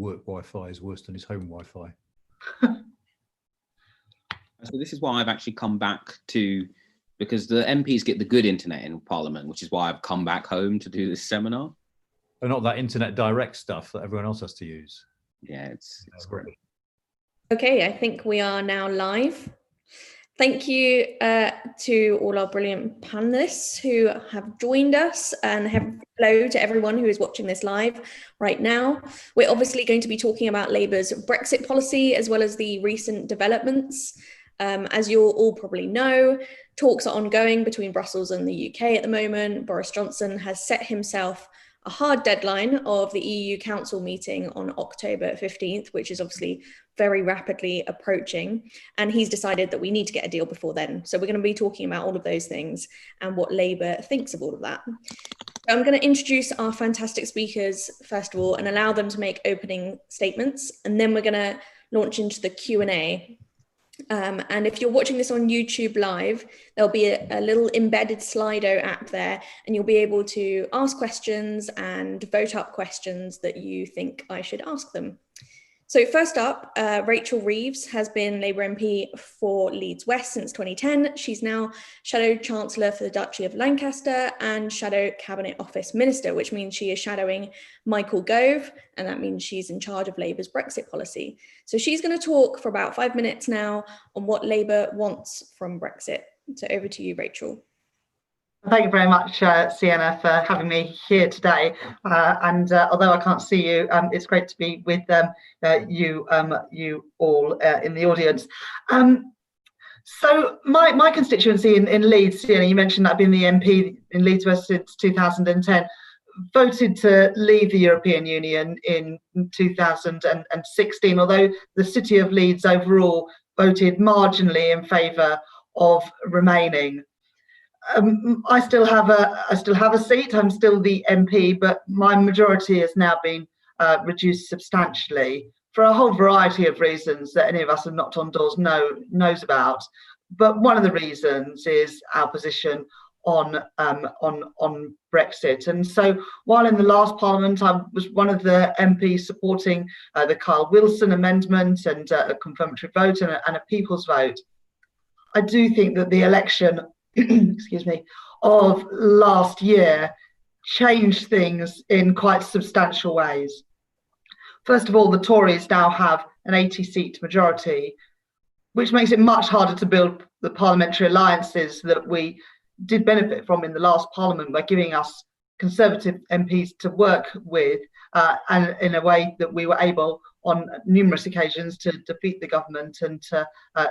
work Wi-Fi is worse than his home Wi-Fi. So this is why I've actually come back to, because the MPs get the good internet in Parliament, which is why I've come back home to do this seminar. Oh, not that internet direct stuff that everyone else has to use. Yeah, it's great. Okay, I think we are now live. Thank you to all our brilliant panelists who have joined us, and hello to everyone who is watching this live right now. We're obviously going to be talking about Labour's Brexit policy as well as the recent developments. As you'll all probably know, talks are ongoing between Brussels and the UK at the moment. Boris Johnson has set himself a hard deadline of the EU Council meeting on October 15th, which is obviously very rapidly approaching. And he's decided that we need to get a deal before then. So we're going to be talking about all of those things and what Labour thinks of all of that. I'm going to introduce our fantastic speakers, first of all, and allow them to make opening statements. And then we're going to launch into the Q&A. And if you're watching this on YouTube live, there'll be a little embedded Slido app there, and you'll be able to ask questions and vote up questions that you think I should ask them. So first up, Rachel Reeves has been Labour MP for Leeds West since 2010. She's now Shadow Chancellor for the Duchy of Lancaster and Shadow Cabinet Office Minister, which means she is shadowing Michael Gove, and that means she's in charge of Labour's Brexit policy. So she's going to talk for about 5 minutes now on what Labour wants from Brexit. So over to you, Rachel. Thank you very much, Sienna, for having me here today. And although I can't see you, it's great to be with you all in the audience. So my constituency in Leeds, Sienna, you mentioned that I've been the MP in Leeds West since 2010, voted to leave the European Union in 2016, although the city of Leeds overall voted marginally in favour of remaining. I still have a seat. I'm still the MP, but my majority has now been reduced substantially for a whole variety of reasons that any of us who have knocked on doors knows about. But one of the reasons is our position on Brexit. And so, while in the last Parliament I was one of the MPs supporting the Kyle Wilson amendment and a confirmatory vote and a people's vote, I do think that the election excuse me, of last year changed things in quite substantial ways. First of all, the Tories now have an 80-seat majority, which makes it much harder to build the parliamentary alliances that we did benefit from in the last Parliament by giving us Conservative MPs to work with, and in a way that we were able on numerous occasions to defeat the government and to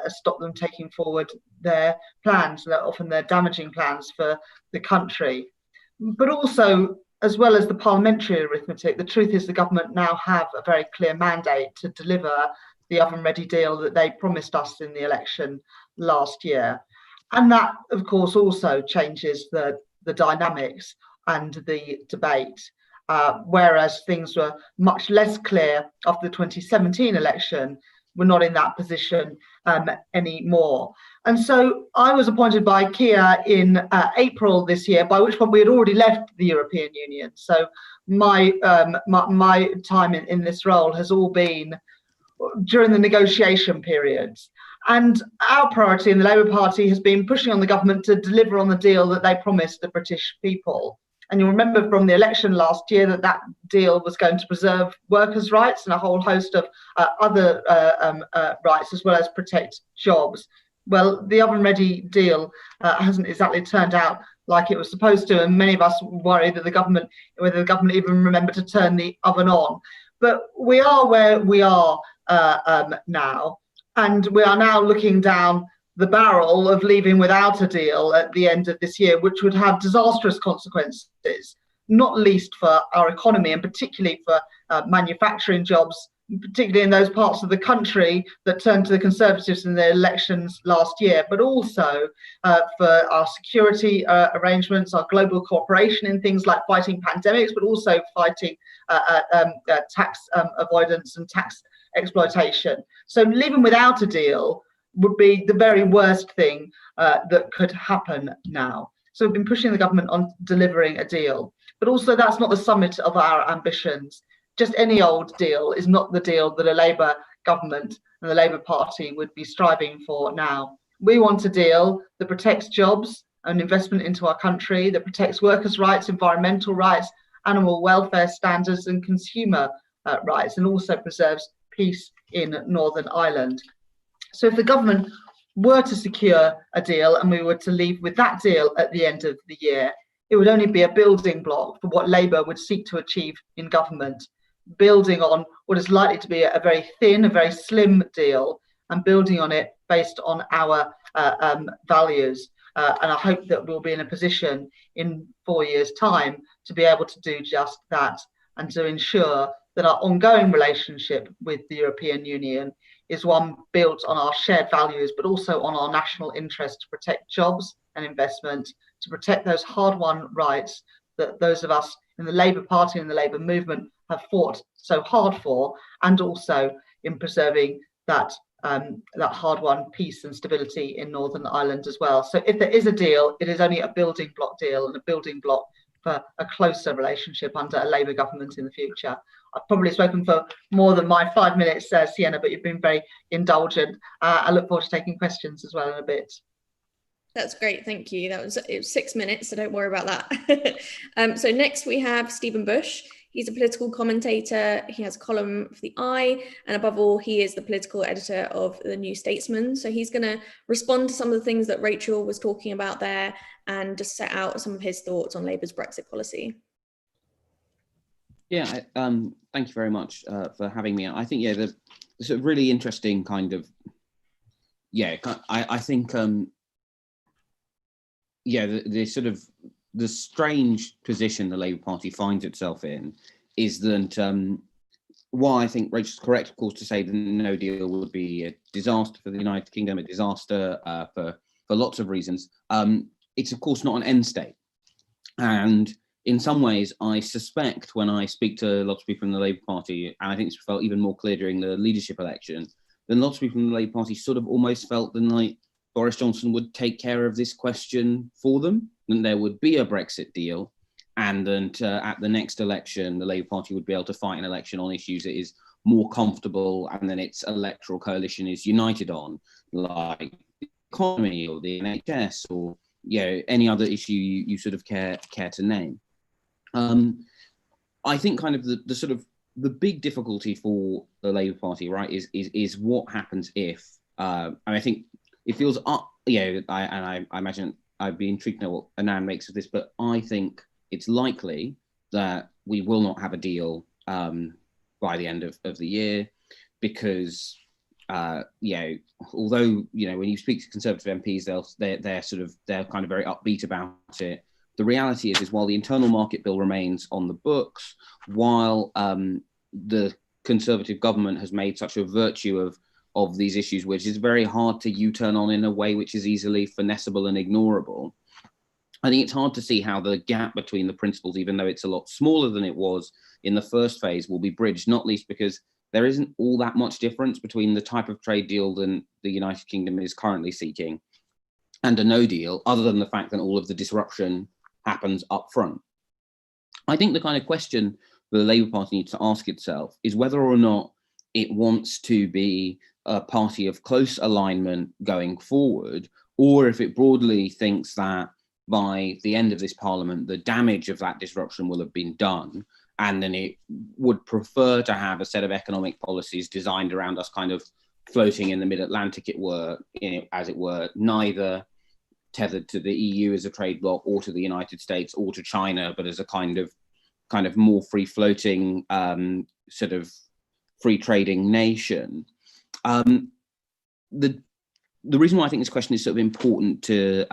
stop them taking forward their plans, often their damaging plans for the country. But also, as well as the parliamentary arithmetic, the truth is the government now have a very clear mandate to deliver the oven-ready deal that they promised us in the election last year. And that, of course, also changes the dynamics and the debate. Whereas things were much less clear after the 2017 election, we're not in that position anymore. And so I was appointed by Keir in April this year, by which point we had already left the European Union. So my time in this role has all been during the negotiation periods. And our priority in the Labour Party has been pushing on the government to deliver on the deal that they promised the British people. And you'll remember from the election last year that deal was going to preserve workers' rights and a whole host of other rights, as well as protect jobs. Well, the oven-ready deal hasn't exactly turned out like it was supposed to, and many of us worry that whether the government even remembered to turn the oven on. But we are where we are now, and we are now looking down the barrel of leaving without a deal at the end of this year, which would have disastrous consequences, not least for our economy and particularly for manufacturing jobs, particularly in those parts of the country that turned to the Conservatives in the elections last year, but also for our security arrangements, our global cooperation in things like fighting pandemics, but also fighting tax avoidance and tax exploitation. So leaving without a deal would be the very worst thing that could happen now. So we've been pushing the government on delivering a deal. But also that's not the summit of our ambitions. just any old deal is not the deal that a Labour government and the Labour Party would be striving for now. We want a deal that protects jobs and investment into our country, that protects workers' rights, environmental rights, animal welfare standards and consumer rights, and also preserves peace in Northern Ireland. So if the government were to secure a deal and we were to leave with that deal at the end of the year, it would only be a building block for what Labour would seek to achieve in government, building on what is likely to be a very thin, a very slim deal, and building on it based on our values. And I hope that we'll be in a position in 4 years' time to be able to do just that, and to ensure that our ongoing relationship with the European Union is one built on our shared values, but also on our national interest to protect jobs and investment, to protect those hard-won rights that those of us in the Labour Party and the Labour movement have fought so hard for, and also in preserving that hard-won peace and stability in Northern Ireland as well. So if there is a deal, it is only a building block deal, and a building block for a closer relationship under a Labour government in the future. I've probably spoken for more than my 5 minutes, Sienna, but you've been very indulgent. I look forward to taking questions as well in a bit. That's great, thank you. It was 6 minutes, so don't worry about that. So next we have Stephen Bush. He's a political commentator. He has a column for The Eye, and above all, he is the political editor of the New Statesman. So he's going to respond to some of the things that Rachel was talking about there, and just set out some of his thoughts on Labour's Brexit policy. Yeah, thank you very much for having me. I think, yeah, it's a really interesting kind of, yeah, I think, yeah, the sort of, the strange position the Labour Party finds itself in is that, while I think Rachel's correct, of course, to say that no deal would be a disaster for the United Kingdom, a disaster for lots of reasons, it's of course not an end state. And in some ways, I suspect when I speak to lots of people in the Labour Party, and I think this felt even more clear during the leadership election, then lots of people in the Labour Party sort of almost felt that like Boris Johnson would take care of this question for them, and there would be a Brexit deal, and then at the next election, the Labour Party would be able to fight an election on issues it is more comfortable and then its electoral coalition is united on, like the economy or the NHS or any other issue you sort of care to name. I think kind of the sort of the big difficulty for the Labour Party, right, is what happens if, and I think it feels, I imagine I'd be intrigued to know what Anand makes of this, but I think it's likely that we will not have a deal by the end of the year, because although when you speak to Conservative MPs, they're kind of very upbeat about it. The reality is while the internal market bill remains on the books, while the Conservative government has made such a virtue of these issues, which is very hard to U-turn on in a way which is easily finessable and ignorable, I think it's hard to see how the gap between the principles, even though it's a lot smaller than it was in the first phase, will be bridged, not least because there isn't all that much difference between the type of trade deal that the United Kingdom is currently seeking and a no deal, other than the fact that all of the disruption happens up front. I think the kind of question the Labour Party needs to ask itself is whether or not it wants to be a party of close alignment going forward, or if it broadly thinks that by the end of this parliament, the damage of that disruption will have been done, and then it would prefer to have a set of economic policies designed around us kind of floating in the mid-Atlantic, as it were, neither tethered to the EU as a trade bloc or to the United States or to China, but as a kind of more free-floating sort of free trading nation. The reason why I think this question is sort of important to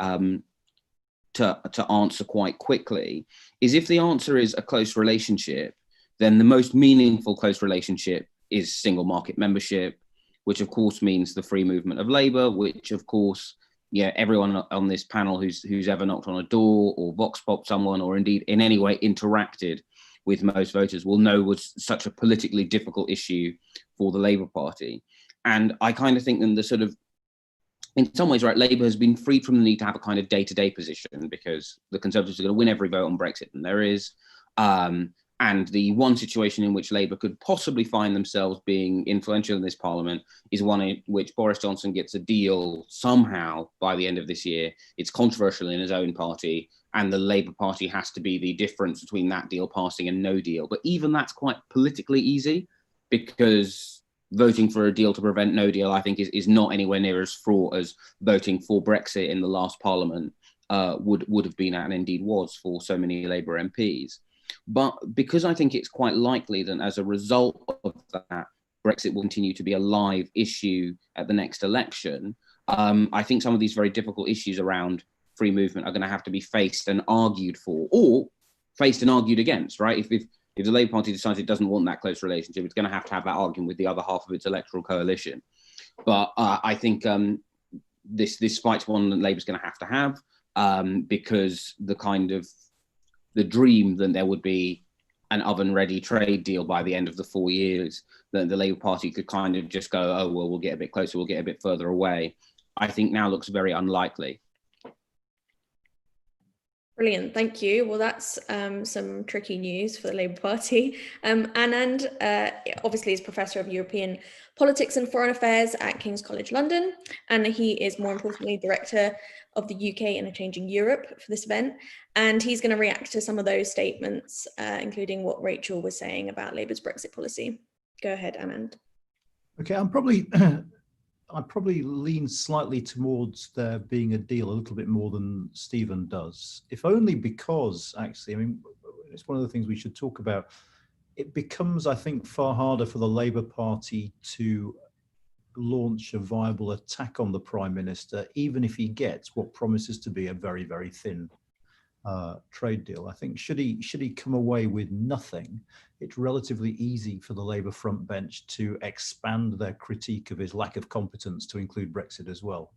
answer quite quickly is if the answer is a close relationship, then the most meaningful close relationship is single market membership, which of course means the free movement of labour, which of course, everyone on this panel who's ever knocked on a door or vox popped someone or indeed in any way interacted with most voters will know was such a politically difficult issue for the Labour Party. And I kind of think that the sort of, in some ways, right, Labour has been freed from the need to have a kind of day-to-day position because the Conservatives are going to win every vote on Brexit, and there is. And the one situation in which Labour could possibly find themselves being influential in this parliament is one in which Boris Johnson gets a deal somehow by the end of this year. It's controversial in his own party, and the Labour Party has to be the difference between that deal passing and no deal. But even that's quite politically easy, because voting for a deal to prevent no deal, I think, is not anywhere near as fraught as voting for Brexit in the last parliament would have been, and indeed was, for so many Labour MPs. But because I think it's quite likely that as a result of that, Brexit will continue to be a live issue at the next election, I think some of these very difficult issues around free movement are going to have to be faced and argued for, or faced and argued against, right? If the Labour Party decides it doesn't want that close relationship, it's going to have that argument with the other half of its electoral coalition. But I think this fight's one that Labour's going to have, because the dream that there would be an oven-ready trade deal by the end of the 4 years, that the Labour Party could kind of just go, oh, well, we'll get a bit closer, we'll get a bit further away, I think now looks very unlikely. Brilliant, thank you. Well, that's some tricky news for the Labour Party. Anand, obviously, is Professor of European Politics and Foreign Affairs at King's College London, and he is, more importantly, Director of the UK and Changing Europe for this event. And he's going to react to some of those statements, including what Rachel was saying about Labour's Brexit policy. Go ahead, Anand. Okay, I probably lean slightly towards there being a deal a little bit more than Stephen does, if only because, actually, I mean, it's one of the things we should talk about. It becomes, I think, far harder for the Labour Party to launch a viable attack on the Prime Minister, even if he gets what promises to be a very, very thin trade deal. I think should he come away with nothing, it's relatively easy for the Labour front bench to expand their critique of his lack of competence to include Brexit as well.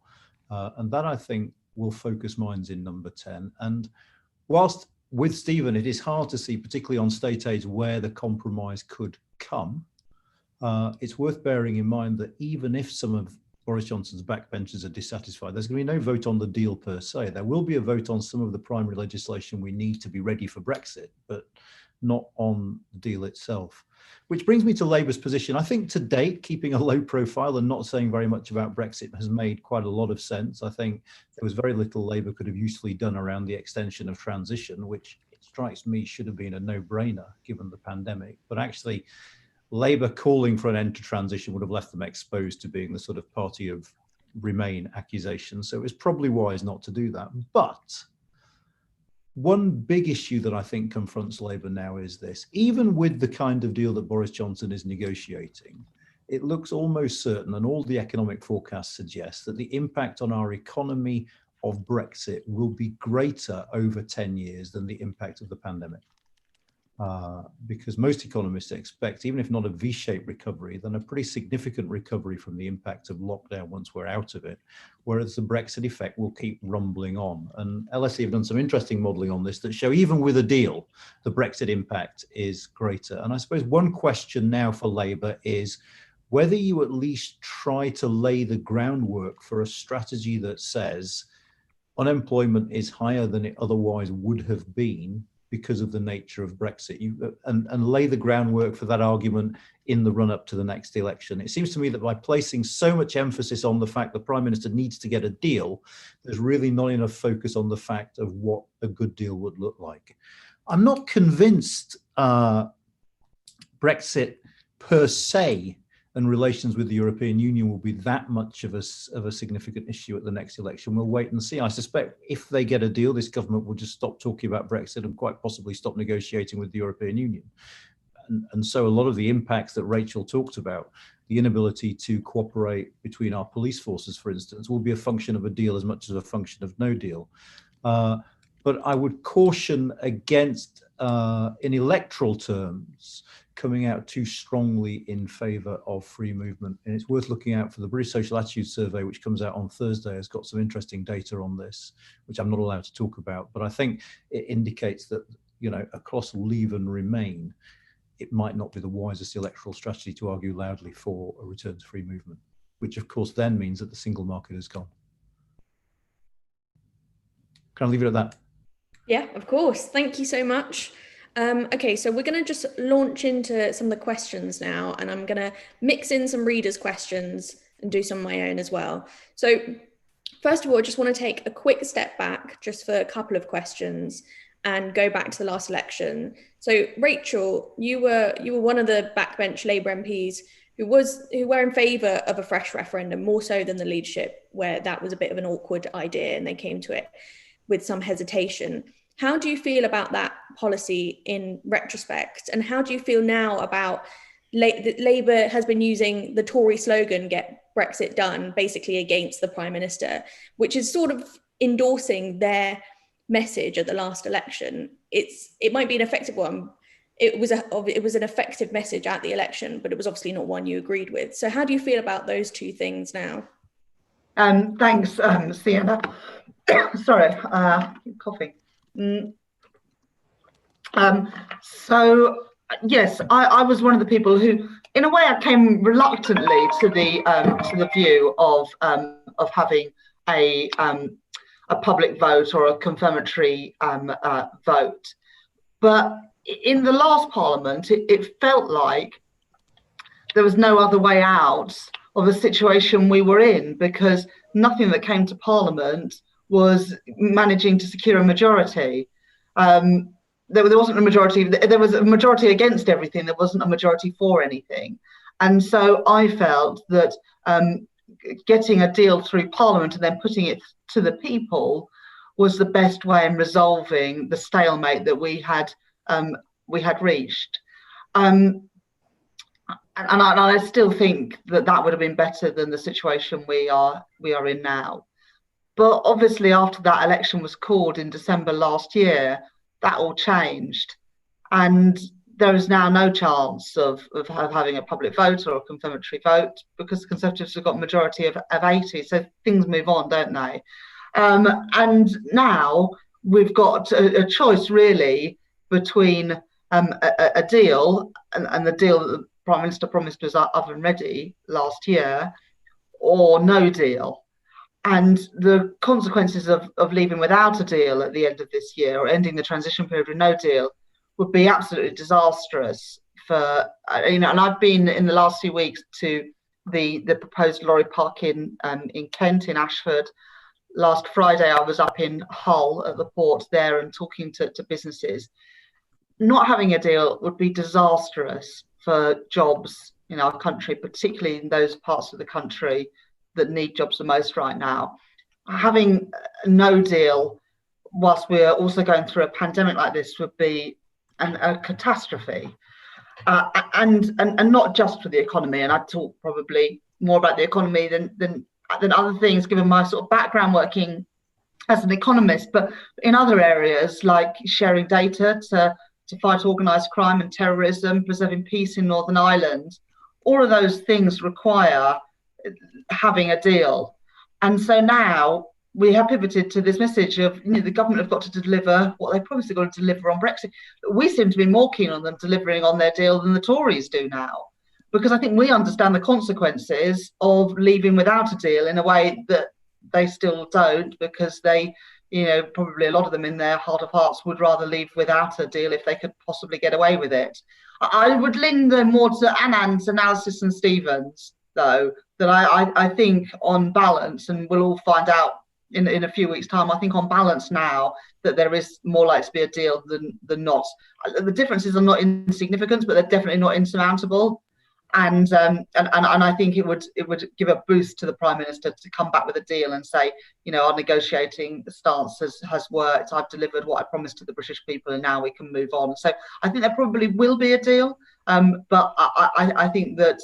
And that, I think, will focus minds in number 10. And whilst with Stephen, it is hard to see, particularly on state aids, where the compromise could come, it's worth bearing in mind that even if some of Boris Johnson's backbenchers are dissatisfied, there's going to be no vote on the deal per se. There will be a vote on some of the primary legislation we need to be ready for Brexit, but not on the deal itself. Which brings me to Labour's position. I think to date, keeping a low profile and not saying very much about Brexit has made quite a lot of sense. I think there was very little Labour could have usefully done around the extension of transition, which it strikes me should have been a no-brainer given the pandemic. But actually, Labour calling for an end to transition would have left them exposed to being the sort of party of Remain accusations. So it was probably wise not to do that. But one big issue that I think confronts Labour now is this: even with the kind of deal that Boris Johnson is negotiating, it looks almost certain, and all the economic forecasts suggest, that the impact on our economy of Brexit will be greater over 10 years than the impact of the pandemic. Because most economists expect, even if not a V-shaped recovery, then a pretty significant recovery from the impact of lockdown once we're out of it, whereas the Brexit effect will keep rumbling on. And LSE have done some interesting modelling on this that show even with a deal, the Brexit impact is greater. And I suppose one question now for Labour is whether you at least try to lay the groundwork for a strategy that says unemployment is higher than it otherwise would have been because of the nature of Brexit, and lay the groundwork for that argument in the run-up to the next election. It seems to me that by placing so much emphasis on the fact the Prime Minister needs to get a deal, there's really not enough focus on the fact of what a good deal would look like. I'm not convinced Brexit per se and relations with the European Union will be that much of a significant issue at the next election. We'll wait and see. I suspect if they get a deal, this government will just stop talking about Brexit and quite possibly stop negotiating with the European Union. And so a lot of the impacts that Rachel talked about, the inability to cooperate between our police forces, for instance, will be a function of a deal as much as a function of no deal. But I would caution against, in electoral terms, coming out too strongly in favour of free movement. And it's worth looking out for the British Social Attitude Survey, which comes out on Thursday, has got some interesting data on this, which I'm not allowed to talk about. But I think it indicates that, you know, across Leave and Remain, it might not be the wisest electoral strategy to argue loudly for a return to free movement, which of course then means that the single market is gone. Can I leave it at that? Yeah, of course. Thank you so much. Okay, so we're going to just launch into some of the questions now, and I'm going to mix in some readers' questions and do some of my own as well. So first of all, I just want to take a quick step back just for a couple of questions and go back to the last election. So Rachel, you were one of the backbench Labour MPs who were in favour of a fresh referendum, more so than the leadership, where that was a bit of an awkward idea and they came to it with some hesitation. How do you feel about that policy in retrospect? And how do you feel now about Labour has been using the Tory slogan, "Get Brexit done," basically against the Prime Minister, which is sort of endorsing their message at the last election? It might be an effective one. It was an effective message at the election, but it was obviously not one you agreed with. So how do you feel about those two things now? Thanks, Sienna. Sorry, coughing. So yes, I was one of the people who, in a way, I came reluctantly to the view of having a public vote or a confirmatory vote. But in the last Parliament, it felt like there was no other way out of the situation we were in, because nothing that came to Parliament was managing to secure a majority. There wasn't a majority. There was a majority against everything. There wasn't a majority for anything. And so I felt that getting a deal through Parliament and then putting it to the people was the best way in resolving the stalemate that we had reached. And I still think that would have been better than the situation we are in now. But obviously, after that election was called in December last year, that all changed, and there is now no chance of having a public vote or a confirmatory vote, because the Conservatives have got a majority of 80. So things move on, don't they? And now we've got a choice really between a deal and the deal that the Prime Minister promised was up and ready last year, or no deal. And the consequences of leaving without a deal at the end of this year, or ending the transition period with no deal, would be absolutely disastrous for, and I've been in the last few weeks to the proposed lorry park in Kent, in Ashford. Last Friday, I was up in Hull at the port there and talking to businesses. Not having a deal would be disastrous for jobs in our country, particularly in those parts of the country that need jobs the most right now. Having no deal whilst we're also going through a pandemic like this would be a catastrophe, and not just for the economy. And I'd talk probably more about the economy than other things, given my sort of background working as an economist, but in other areas like sharing data to fight organised crime and terrorism, preserving peace in Northern Ireland. All of those things require having a deal. And so now we have pivoted to this message of, the government have got to deliver what they promised they're going to deliver on Brexit. We seem to be more keen on them delivering on their deal than the Tories do now, because I think we understand the consequences of leaving without a deal in a way that they still don't, because they, probably a lot of them in their heart of hearts would rather leave without a deal if they could possibly get away with it. I would lean more to Anand's analysis and Stephen's, though, that I think on balance, and we'll all find out in a few weeks' time, I think on balance now that there is more likely to be a deal than not. The differences are not insignificant, but they're definitely not insurmountable. And I think it would give a boost to the Prime Minister to come back with a deal and say, our negotiating stance has worked. I've delivered what I promised to the British people, and now we can move on. So I think there probably will be a deal, but I think that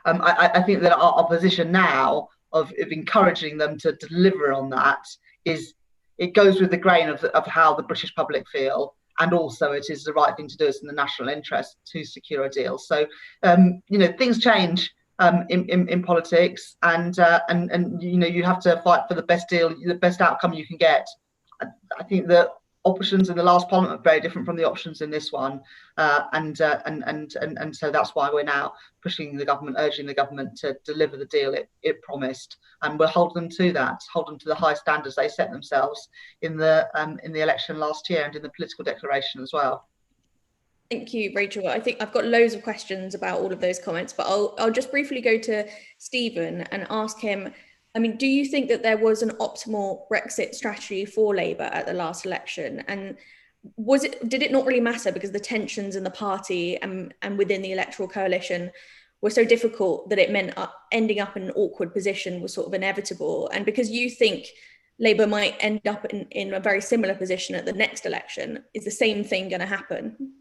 I think that our position now of encouraging them to deliver on that it goes with the grain of how the British public feel. And also, it is the right thing to do. It's in the national interest to secure a deal. So, things change in politics, and you have to fight for the best deal, the best outcome you can get. I think that options in the last Parliament are very different from the options in this one, and so that's why we're now pushing the government, urging the government to deliver the deal it promised, and we'll hold them to that, hold them to the high standards they set themselves in the election last year and in the political declaration as well. Thank you, Rachel. I think I've got loads of questions about all of those comments, but I'll just briefly go to Stephen and ask him, I mean, do you think that there was an optimal Brexit strategy for Labour at the last election? And did it not really matter because the tensions in the party and within the electoral coalition were so difficult that it meant ending up in an awkward position was sort of inevitable? And because you think Labour might end up in a very similar position at the next election, is the same thing going to happen?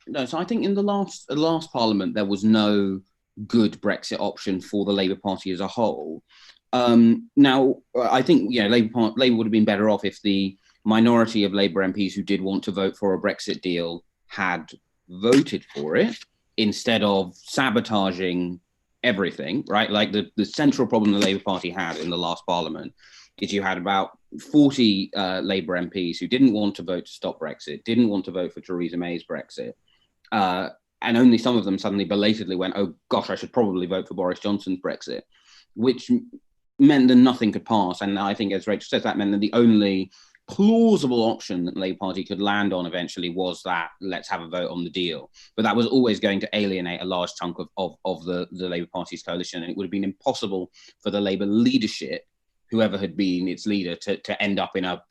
No, so I think in the last Parliament there was no good Brexit option for the Labour Party as a whole. Now, I think Labour would have been better off if the minority of Labour MPs who did want to vote for a Brexit deal had voted for it instead of sabotaging everything, right? Like the central problem the Labour Party had in the last Parliament is you had about 40 Labour MPs who didn't want to vote to stop Brexit, didn't want to vote for Theresa May's Brexit, and only some of them suddenly belatedly went, oh gosh, I should probably vote for Boris Johnson's Brexit, which meant that nothing could pass. And I think, as Rachel says, that meant that the only plausible option that the Labour Party could land on eventually was that let's have a vote on the deal. But that was always going to alienate a large chunk of the Labour Party's coalition, and it would have been impossible for the Labour leadership, whoever had been its leader, to end up in a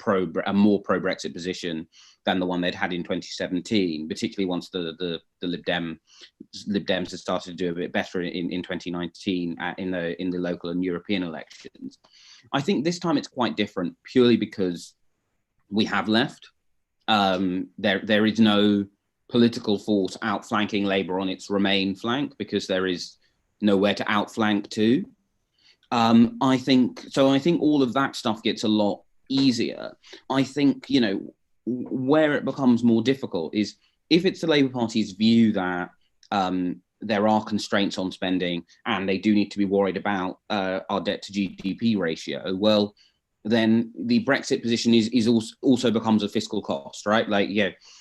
more pro-Brexit position than the one they'd had in 2017, particularly once the Lib Dems had started to do a bit better in 2019 in the local and European elections. I think this time it's quite different, purely because we have left. There is no political force outflanking Labour on its Remain flank because there is nowhere to outflank to. I think all of that stuff gets a lot easier. I think, where it becomes more difficult is if it's the Labour Party's view that there are constraints on spending and they do need to be worried about our debt to GDP ratio, well, then the Brexit position is also becomes a fiscal cost, right?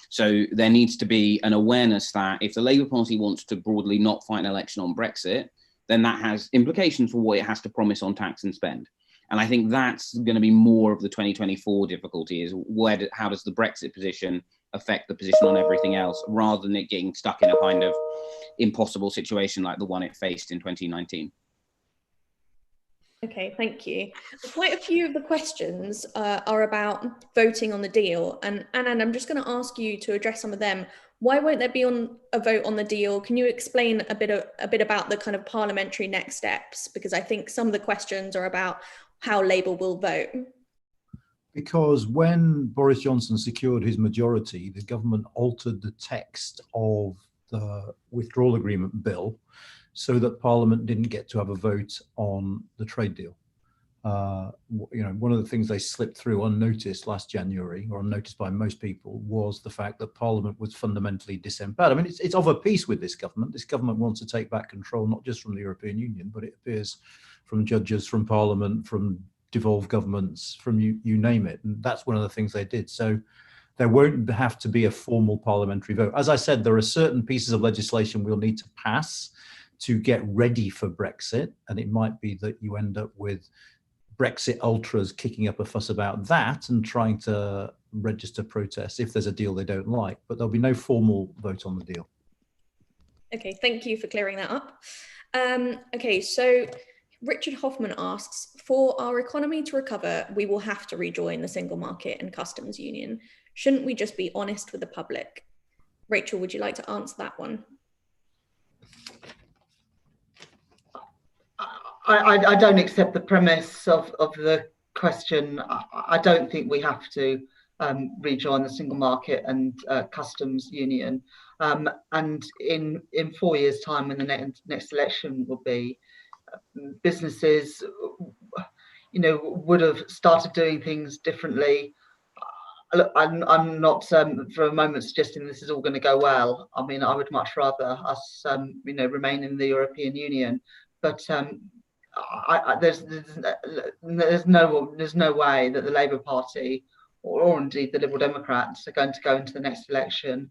So there needs to be an awareness that if the Labour Party wants to broadly not fight an election on Brexit, then that has implications for what it has to promise on tax and spend. And I think that's going to be more of the 2024 difficulty, is how does the Brexit position affect the position on everything else, rather than it getting stuck in a kind of impossible situation like the one it faced in 2019. Okay, thank you. Quite a few of the questions are about voting on the deal. And Anand, I'm just going to ask you to address some of them. Why won't there be a vote on the deal? Can you explain a bit about the kind of parliamentary next steps? Because I think some of the questions are about how Labour will vote. Because when Boris Johnson secured his majority, the government altered the text of the withdrawal agreement bill so that Parliament didn't get to have a vote on the trade deal. One of the things they slipped through unnoticed last January, or unnoticed by most people, was the fact that Parliament was fundamentally disempowered. I mean, it's of a piece with this government. This government wants to take back control, not just from the European Union, but it appears from judges, from Parliament, from devolved governments, from you name it. And that's one of the things they did. So there won't have to be a formal parliamentary vote. As I said, there are certain pieces of legislation we'll need to pass to get ready for Brexit. And it might be that you end up with Brexit ultras kicking up a fuss about that and trying to register protests if there's a deal they don't like, but there'll be no formal vote on the deal. Okay, thank you for clearing that up. Okay, so Richard Hoffman asks, for our economy to recover, we will have to rejoin the single market and customs union. Shouldn't we just be honest with the public? Rachel, would you like to answer that one? I don't accept the premise of the question. I don't think we have to rejoin the single market and customs union. And in 4 years' time, when the next election will be, businesses, would have started doing things differently. Look, I'm not for a moment suggesting this is all going to go well. I mean, I would much rather us, remain in the European Union, but there's no way that the Labour Party or indeed the Liberal Democrats, are going to go into the next election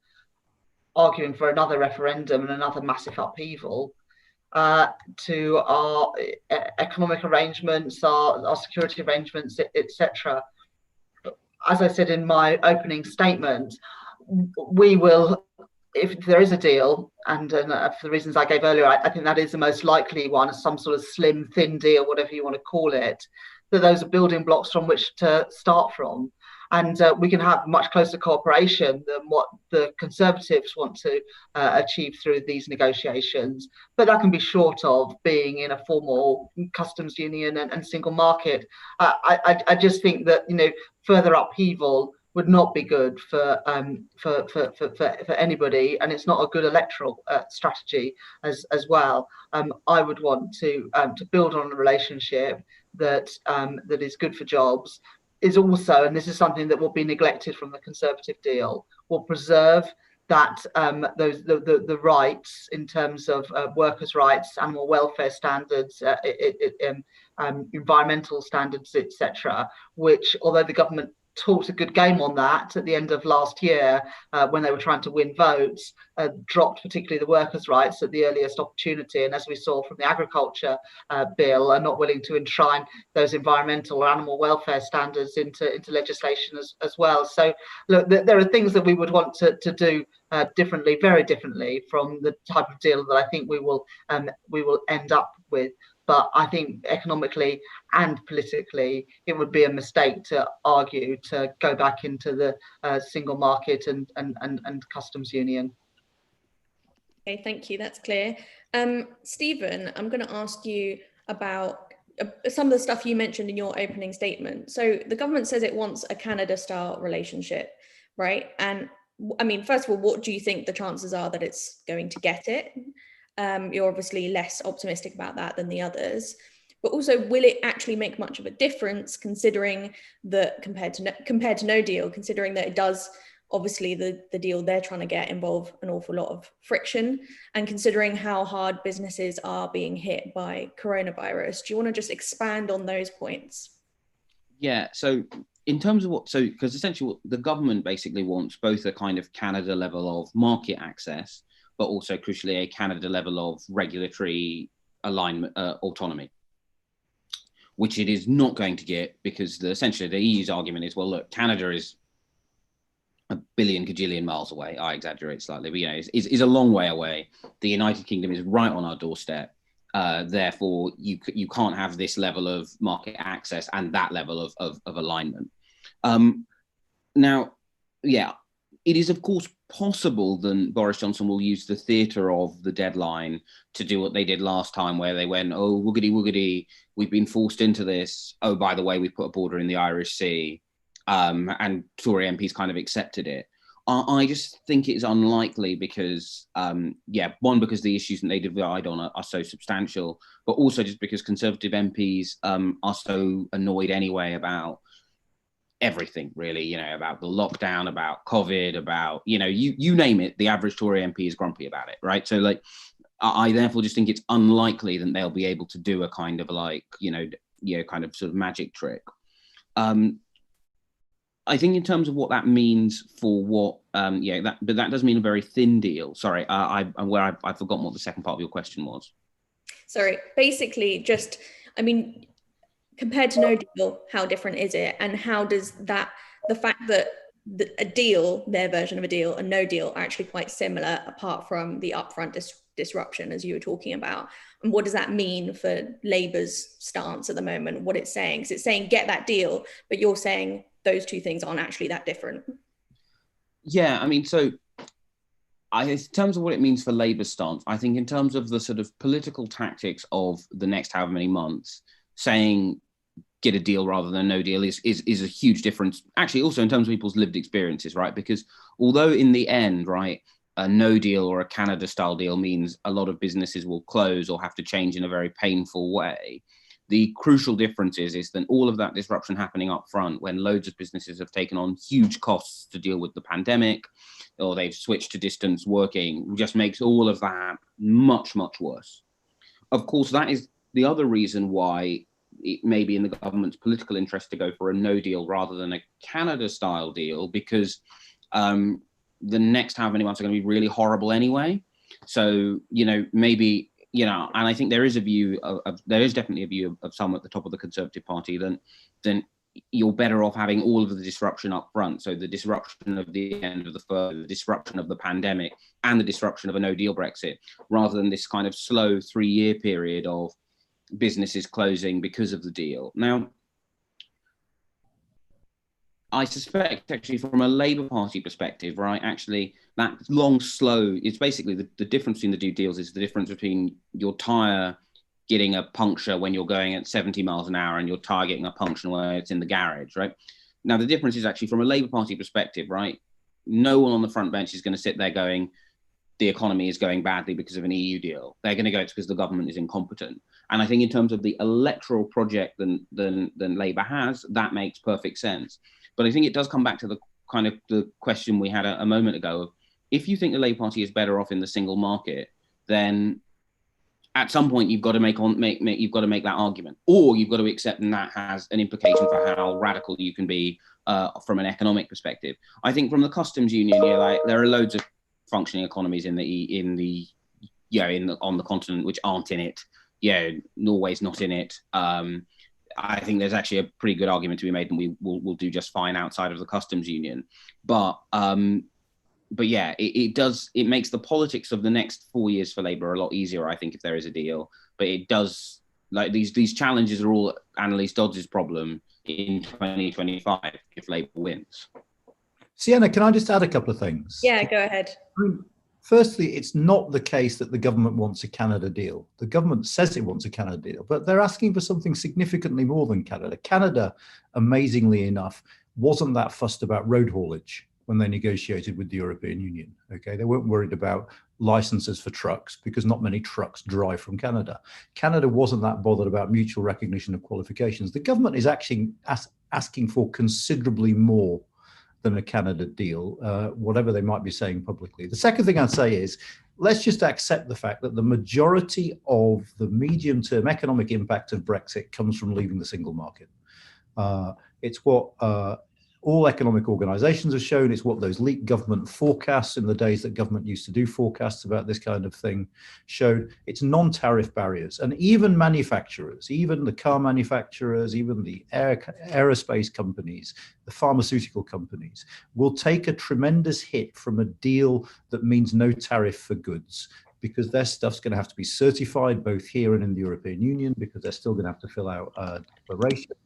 arguing for another referendum and another massive upheaval to our economic arrangements, our security arrangements, etc. As I said in my opening statement, we will, if there is a deal, and for the reasons I gave earlier, I think that is the most likely one, some sort of slim, thin deal, whatever you want to call it, that those are building blocks from which to start from. And we can have much closer cooperation than what the Conservatives want to achieve through these negotiations. But that can be short of being in a formal customs union and single market. I just think that, you know, further upheaval would not be good for anybody, and it's not a good electoral strategy as well. I would want to build on a relationship that that is good for jobs, is also, and this is something that will be neglected from the Conservative deal, will preserve that the rights in terms of workers' rights, animal welfare standards, environmental standards, etc., which, although the government talked a good game on that at the end of last year when they were trying to win votes, dropped particularly the workers' rights at the earliest opportunity, and as we saw from the agriculture bill, are not willing to enshrine those environmental or animal welfare standards into legislation as well. So look, there are things that we would want to do differently, very differently from the type of deal that I think we will end up with. But I think economically and politically, it would be a mistake to argue to go back into the single market and customs union. Okay, thank you. That's clear. Stephen, I'm going to ask you about some of the stuff you mentioned in your opening statement. So the government says it wants a Canada-style relationship, right? And I mean, first of all, what do you think the chances are that it's going to get it? You're obviously less optimistic about that than the others, but also, will it actually make much of a difference, considering that compared to no deal, considering that it does, obviously the deal they're trying to get involve an awful lot of friction, and considering how hard businesses are being hit by coronavirus? Do you want to just expand on those points? Yeah, so in terms of because essentially what the government basically wants both a kind of Canada level of market access, but also crucially a Canada level of regulatory alignment, autonomy, which it is not going to get, because essentially the EU's argument is, well, look, Canada is a billion gajillion miles away. I exaggerate slightly, but you know, is a long way away. The United Kingdom is right on our doorstep. Therefore, you can't have this level of market access and that level of alignment. Now, yeah, it is of course possible that Boris Johnson will use the theatre of the deadline to do what they did last time, where they went, oh, woogity woogity, we've been forced into this. Oh, by the way, we put a border in the Irish Sea, and Tory MPs kind of accepted it. I just think it's unlikely because, one, because the issues that they divide on are so substantial, but also just because Conservative MPs are so annoyed anyway about everything, really, you know, about the lockdown, about COVID, about, you know, you name it, the average Tory MP is grumpy about it, right? So like, I therefore just think it's unlikely that they'll be able to do a kind of like, kind of sort of magic trick. I think in terms of what that means for what, but that does mean a very thin deal. Sorry, I've forgotten what the second part of your question was. Sorry, basically just, I mean, compared to no deal, how different is it? And how does that, the fact that a deal, their version of a deal, and no deal are actually quite similar, apart from the upfront disruption, as you were talking about. And what does that mean for Labour's stance at the moment, what it's saying? Because it's saying get that deal, but you're saying those two things aren't actually that different. Yeah, I mean, so in terms of what it means for Labour's stance, I think in terms of the sort of political tactics of the next however many months, saying get a deal rather than no deal is a huge difference. Actually, also in terms of people's lived experiences, right? Because although in the end, right, a no deal or a Canada style deal means a lot of businesses will close or have to change in a very painful way, the crucial difference is that all of that disruption happening up front, when loads of businesses have taken on huge costs to deal with the pandemic, or they've switched to distance working, just makes all of that much, much worse. Of course, that is the other reason why it may be in the government's political interest to go for a no deal rather than a Canada style deal, because the next how many months are going to be really horrible anyway. So, maybe, and I think there is a view there is definitely a view of some at the top of the Conservative Party then you're better off having all of the disruption up front. So the disruption of the end of the furlough, the disruption of the pandemic, and the disruption of a no deal Brexit, rather than this kind of slow 3-year period of businesses closing because of the deal. Now, I suspect actually from a Labour Party perspective, right, actually that long, slow, it's basically the difference between the two deals is the difference between your tyre getting a puncture when you're going at 70 miles an hour and your tyre getting a puncture when it's in the garage, right? Now, the difference is actually from a Labour Party perspective, right, no one on the front bench is going to sit there going, the economy is going badly because of an EU deal. They're going to go, it's because the government is incompetent. And I think in terms of the electoral project than Labour has, that makes perfect sense. But I think it does come back to the kind of the question we had a moment ago of, if you think the Labour Party is better off in the single market, then at some point you've got to you've got to make that argument, or you've got to accept that has an implication for how radical you can be from an economic perspective. I think from the customs union, there are loads of functioning economies on the continent which aren't in it. Norway's not in it. I think there's actually a pretty good argument to be made, and we'll do just fine outside of the customs union. But yeah, it makes the politics of the next 4 years for Labour a lot easier, I think, if there is a deal. But it does, like, these challenges are all Annalise Dodds' problem in 2025 if Labour wins. Sienna, can I just add a couple of things? Yeah, go ahead. Firstly, it's not the case that the government wants a Canada deal. The government says it wants a Canada deal, but they're asking for something significantly more than Canada. Canada, amazingly enough, wasn't that fussed about road haulage when they negotiated with the European Union. Okay, they weren't worried about licenses for trucks because not many trucks drive from Canada. Canada wasn't that bothered about mutual recognition of qualifications. The government is actually asking for considerably more than a Canada deal, whatever they might be saying publicly. The second thing I'd say is, let's just accept the fact that the majority of the medium-term economic impact of Brexit comes from leaving the single market. It's what all economic organizations have shown. It's what those leaked government forecasts in the days that government used to do forecasts about this kind of thing showed. It's non-tariff barriers. And even manufacturers, even the car manufacturers, even the aerospace companies, the pharmaceutical companies will take a tremendous hit from a deal that means no tariff for goods, because their stuff's going to have to be certified both here and in the European Union, because they're still going to have to fill out a declaration.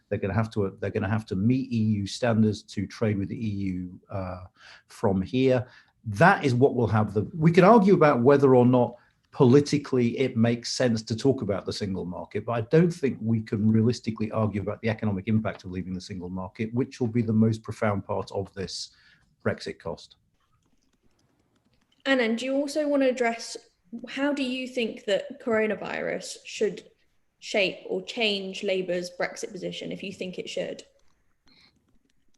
They're going to have to meet EU standards to trade with the EU from here. That is what will have we can argue about whether or not politically it makes sense to talk about the single market, but I don't think we can realistically argue about the economic impact of leaving the single market, which will be the most profound part of this Brexit cost. Anand, do you also want to address, how do you think that coronavirus should shape or change Labour's Brexit position, if you think it should?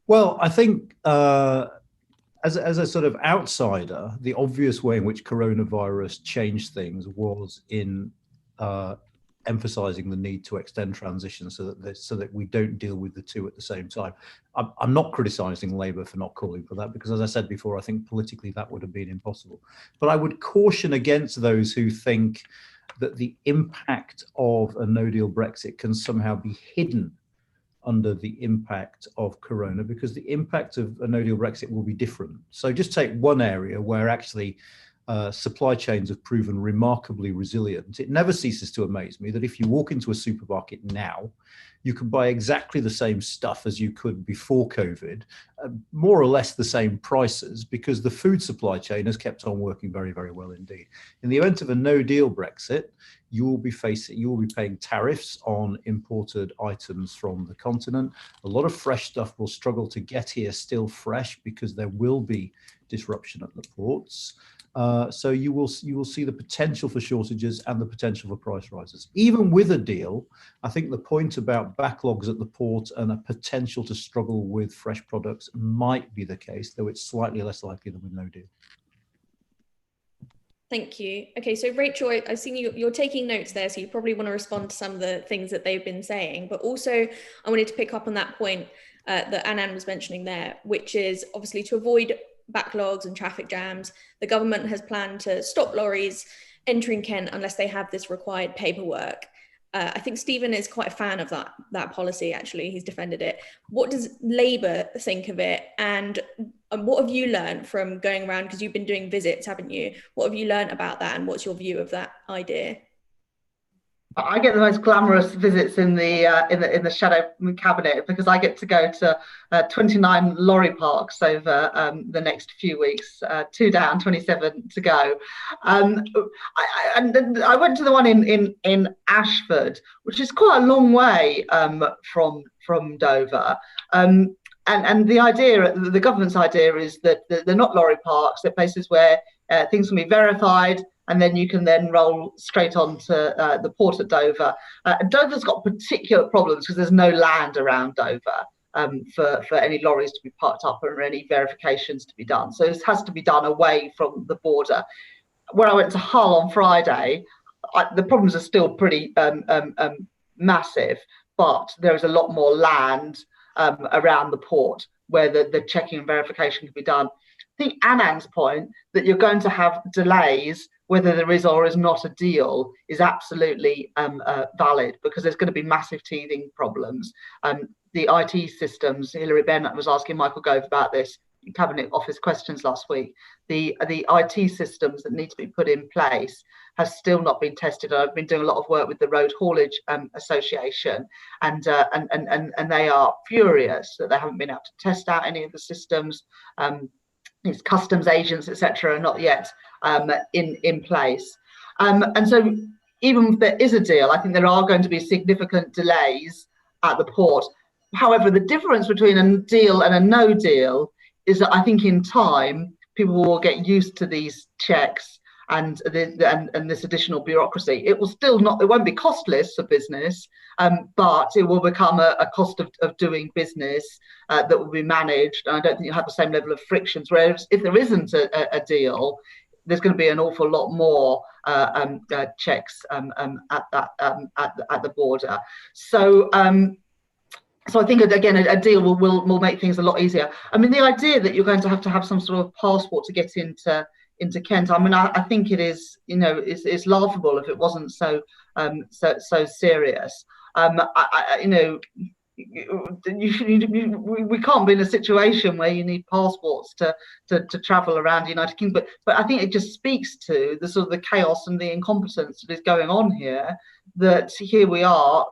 Well, I think as a sort of outsider, the obvious way in which coronavirus changed things was in emphasizing the need to extend transition so that we don't deal with the two at the same time. I'm not criticizing Labour for not calling for that, because as I said before, I think politically that would have been impossible. But I would caution against those who think that the impact of a no-deal Brexit can somehow be hidden under the impact of corona, because the impact of a no-deal Brexit will be different. So just take one area where actually supply chains have proven remarkably resilient. It never ceases to amaze me that if you walk into a supermarket now, you can buy exactly the same stuff as you could before COVID, more or less the same prices, because the food supply chain has kept on working very, very well indeed. In the event of a no-deal Brexit, you will be paying tariffs on imported items from the continent. A lot of fresh stuff will struggle to get here still fresh, because there will be disruption at the ports. So you will see the potential for shortages and the potential for price rises. Even with a deal, I think the point about backlogs at the port and a potential to struggle with fresh products might be the case, though it's slightly less likely than with no deal. Thank you. Okay, so Rachel, I've seen you're taking notes there, so you probably want to respond to some of the things that they've been saying. But also, I wanted to pick up on that point that Anand was mentioning there, which is obviously to avoid backlogs and traffic jams. The government has planned to stop lorries entering Kent unless they have this required paperwork. I think Stephen is quite a fan of that policy, actually. He's defended it. What does Labour think of it? And what have you learned from going around, because you've been doing visits, haven't you? What have you learned about that, and what's your view of that idea? I get the most glamorous visits in the shadow cabinet, because I get to go to 29 lorry parks over the next few weeks, 2 down, 27 to go. And I went to the one in Ashford, which is quite a long way from Dover. And the idea, the government's idea, is that they're not lorry parks; they're places where things can be verified, and then you can then roll straight on to the port at Dover. Dover's got particular problems because there's no land around Dover for any lorries to be parked up or any verifications to be done. So this has to be done away from the border. Where I went to Hull on Friday, the problems are still pretty massive, but there is a lot more land around the port where the checking and verification can be done. I think Anand's point that you're going to have delays, whether there is or is not a deal, is absolutely valid, because there's going to be massive teething problems. The IT systems, Hilary Bennett was asking Michael Gove about this in Cabinet Office questions last week. The IT systems that need to be put in place has still not been tested. I've been doing a lot of work with the Road Haulage Association, and they are furious that they haven't been able to test out any of the systems. Its customs agents, etc., are not yet in place. And so even if there is a deal, I think there are going to be significant delays at the port. However, the difference between a deal and a no deal is that I think in time, people will get used to these checks and this additional bureaucracy. It won't be costless for business, but it will become a cost of doing business that will be managed. And I don't think you'll have the same level of frictions. Whereas if there isn't a deal, there's going to be an awful lot more checks at the border. So I think, again, a deal will make things a lot easier. I mean, the idea that you're going to have some sort of passport to get into Kent, I mean, I think it is, it's laughable if it wasn't so serious. We can't be in a situation where you need passports to travel around the United Kingdom. But I think it just speaks to the sort of the chaos and the incompetence that is going on here. That here we are,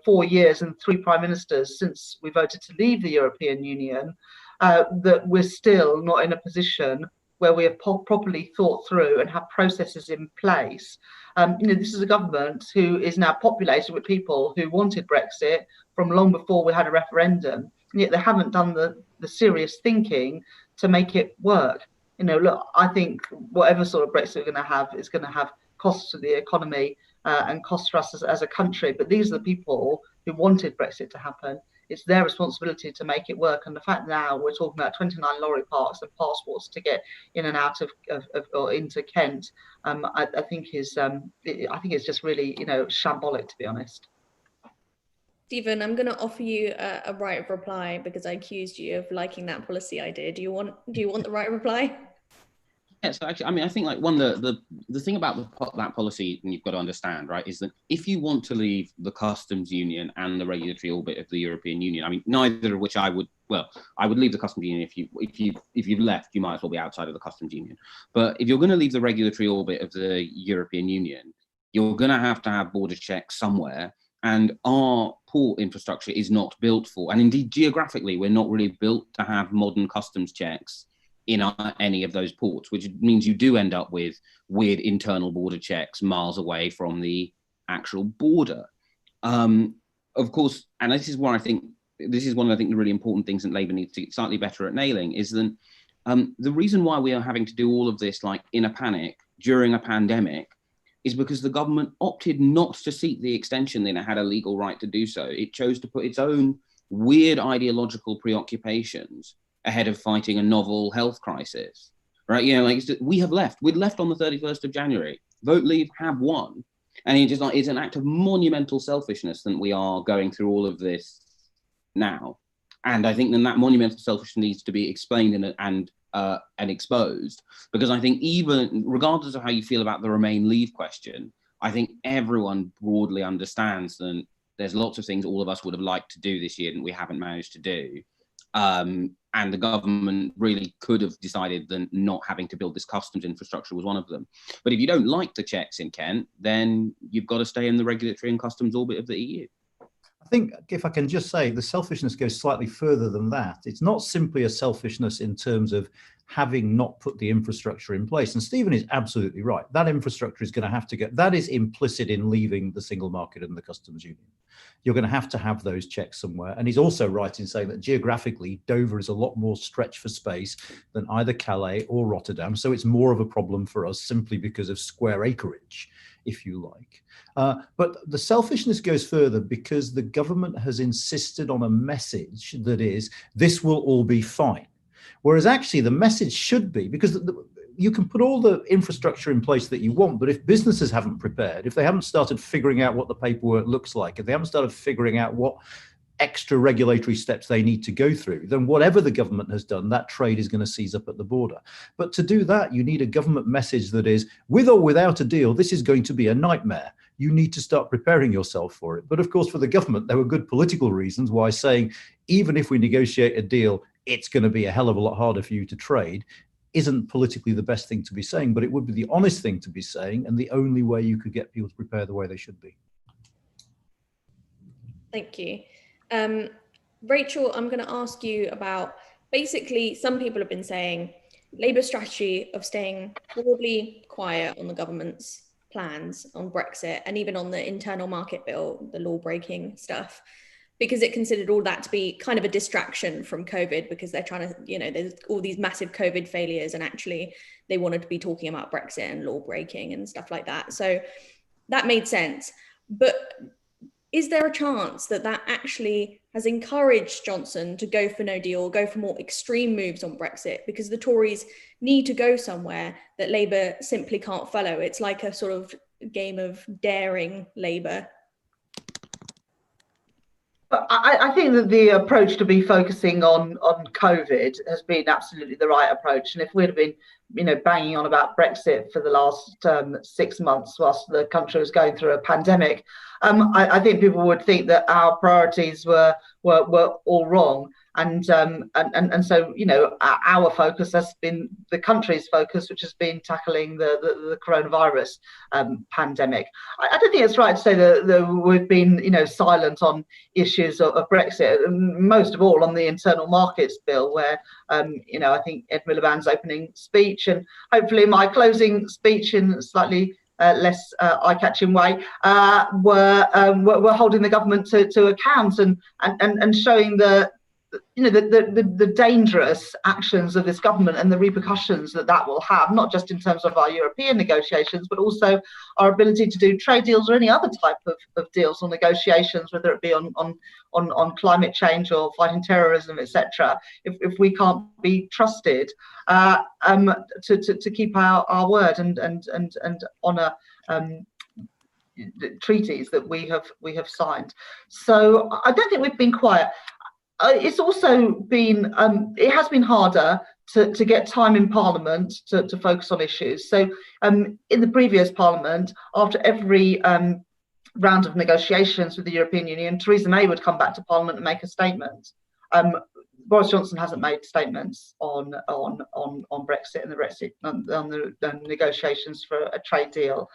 4 years and 3 prime ministers since we voted to leave the European Union, that we're still not in a position where we have properly thought through and have processes in place. This is a government who is now populated with people who wanted Brexit from long before we had a referendum, and yet they haven't done the serious thinking to make it work. Look, I think whatever sort of Brexit we're going to have is going to have costs to the economy and costs for us as a country. But these are the people who wanted Brexit to happen. It's their responsibility to make it work. And the fact now we're talking about 29 lorry parks and passports to get in and out of or into Kent, I think it's just really shambolic, to be honest. Stephen, I'm going to offer you a right of reply because I accused you of liking that policy idea. Do you want the right of reply? Yeah, so actually, I mean, I think like the thing about that policy, and you've got to understand, right, is that if you want to leave the customs union and the regulatory orbit of the European Union, I mean, neither of which I would leave the customs union. If you've left, you might as well be outside of the customs union. But if you're going to leave the regulatory orbit of the European Union, you're going to have border checks somewhere. And our port infrastructure is not built for, and indeed geographically, we're not really built to have modern customs checks in any of those ports, which means you do end up with weird internal border checks miles away from the actual border. Of course, and this is one of the really important things that Labour needs to get slightly better at nailing, is that the reason why we are having to do all of this like in a panic during a pandemic is because the government opted not to seek the extension that it had a legal right to do so. It chose to put its own weird ideological preoccupations ahead of fighting a novel health crisis, right? You know, like we have left. We'd left on the 31st of January. Vote Leave have won. And it's an act of monumental selfishness that we are going through all of this now. And I think then that monumental selfishness needs to be explained and exposed, because I think even regardless of how you feel about the Remain Leave question, I think everyone broadly understands that there's lots of things all of us would have liked to do this year that we haven't managed to do. And the government really could have decided that not having to build this customs infrastructure was one of them. But if you don't like the checks in Kent, then you've got to stay in the regulatory and customs orbit of the EU. I think, if I can just say, the selfishness goes slightly further than that. It's not simply a selfishness in terms of having not put the infrastructure in place. And Stephen is absolutely right. That infrastructure is going to have to get, that is implicit in leaving the single market and the customs union. You're going to have those checks somewhere. And he's also right in saying that geographically, Dover is a lot more stretched for space than either Calais or Rotterdam. So it's more of a problem for us simply because of square acreage, if you like. But the selfishness goes further because the government has insisted on a message that is, this will all be fine. Whereas actually the message should be, because you can put all the infrastructure in place that you want, but if businesses haven't prepared, if they haven't started figuring out what the paperwork looks like, if they haven't started figuring out what extra regulatory steps they need to go through, then whatever the government has done, that trade is going to seize up at the border. But to do that, you need a government message that is, with or without a deal, this is going to be a nightmare. You need to start preparing yourself for it. But of course, for the government, there were good political reasons why saying, even if we negotiate a deal, it's going to be a hell of a lot harder for you to trade, isn't politically the best thing to be saying, but it would be the honest thing to be saying, and the only way you could get people to prepare the way they should be. Thank you. Rachel, I'm going to ask you about, basically, some people have been saying Labour's strategy of staying broadly quiet on the government's plans on Brexit and even on the internal market bill, the law breaking stuff, because it considered all that to be kind of a distraction from COVID, because they're trying to, there's all these massive COVID failures, and actually they wanted to be talking about Brexit and law breaking and stuff like that. So that made sense. But is there a chance that that actually has encouraged Johnson to go for no deal, go for more extreme moves on Brexit, because the Tories need to go somewhere that Labour simply can't follow? It's like a sort of game of daring Labour. I think that the approach to be focusing on COVID has been absolutely the right approach. And if we'd have been, banging on about Brexit for the last 6 months whilst the country was going through a pandemic, I think people would think that our priorities were all wrong. And so, our focus has been the country's focus, which has been tackling the coronavirus pandemic. I don't think it's right to say that we've been, silent on issues of Brexit, most of all on the internal markets bill, where, I think Ed Miliband's opening speech and hopefully my closing speech in a slightly less eye-catching way were holding the government to account and showing the dangerous actions of this government and the repercussions that will have, not just in terms of our European negotiations, but also our ability to do trade deals or any other type of deals or negotiations, whether it be on climate change or fighting terrorism, etc. If we can't be trusted to keep our word and honour the treaties that we have signed. So I don't think we've been quiet. It's also been, it has been harder to get time in Parliament to focus on issues. So in the previous Parliament, after every round of negotiations with the European Union, Theresa May would come back to Parliament and make a statement. Boris Johnson hasn't made statements on Brexit and the negotiations for a trade deal.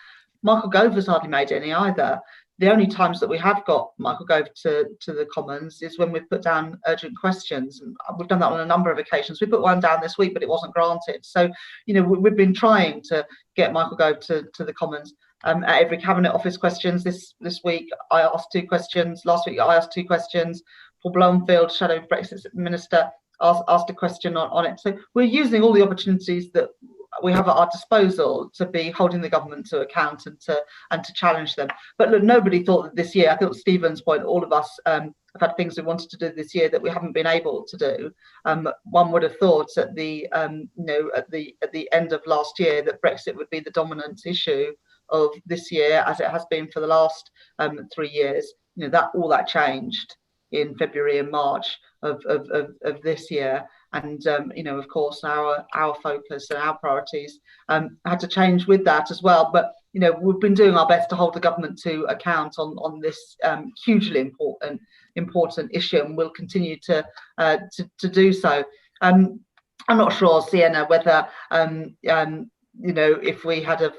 Michael Gove has hardly made any either. The only times that we have got Michael Gove to the Commons is when we've put down urgent questions. And we've done that on a number of occasions. We put one down this week, but it wasn't granted. So, we've been trying to get Michael Gove to the Commons at every Cabinet Office questions. This week, I asked 2 questions. Last week, I asked 2 questions. Paul Blomfield, Shadow Brexit Minister, asked a question on it. So we're using all the opportunities that we have at our disposal to be holding the government to account and to challenge them. But look, nobody thought that this year, I think Stephen's point, all of us have had things we wanted to do this year that we haven't been able to do. One would have thought at the at the end of last year that Brexit would be the dominant issue of this year, as it has been for the last 3 years. That all that changed in February and March of this year. And of course, our focus and our priorities had to change with that as well. But we've been doing our best to hold the government to account on this hugely important issue, and we'll continue to do so. I'm not sure, Sienna, whether if we had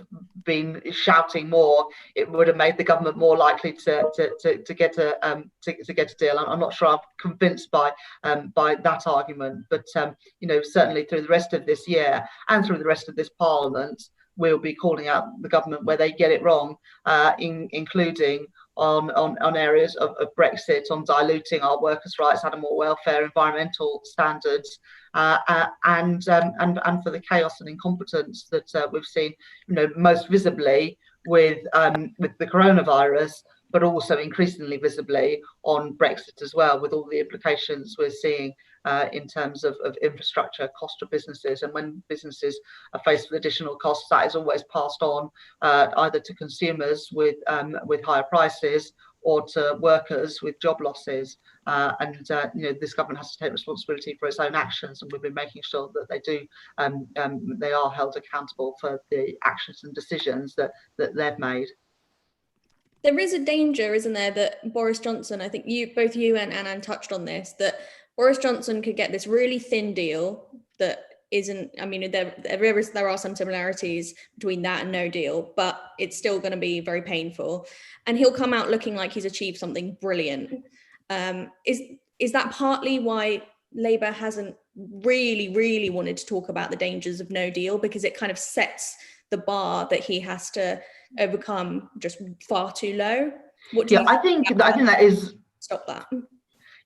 been shouting more, it would have made the government more likely to get a deal. I'm not sure I'm convinced by that argument, but certainly through the rest of this year and through the rest of this Parliament, we'll be calling out the government where they get it wrong, including on areas of Brexit, on diluting our workers' rights, animal welfare, environmental standards, and for the chaos and incompetence that we've seen, most visibly with the coronavirus, but also increasingly visibly on Brexit as well, with all the implications we're seeing in terms of infrastructure cost to businesses. And when businesses are faced with additional costs, that is always passed on either to consumers with higher prices or to workers with job losses. This government has to take responsibility for its own actions, and we've been making sure that they are held accountable for the actions and decisions that they've made. There is a danger, isn't there, that Boris Johnson, I think both you and Anand touched on this, that Boris Johnson could get this really thin deal that isn't, there are some similarities between that and no deal, but it's still going to be very painful. And he'll come out looking like he's achieved something brilliant. Is that partly why Labour hasn't really wanted to talk about the dangers of no deal, because it kind of sets the bar that he has to overcome just far too low? What do you think? I think that is... Stop that.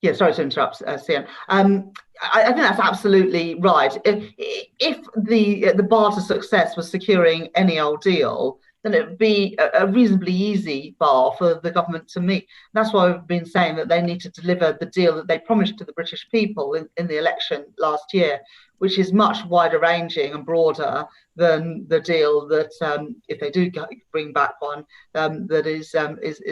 Yeah, sorry to interrupt, Sienna. I think that's absolutely right. If the bar to success was securing any old deal, then it would be a reasonably easy bar for the government to meet. That's why we've been saying that they need to deliver the deal that they promised to the British people in the election last year, which is much wider ranging and broader than the deal that, if they do bring back one, that is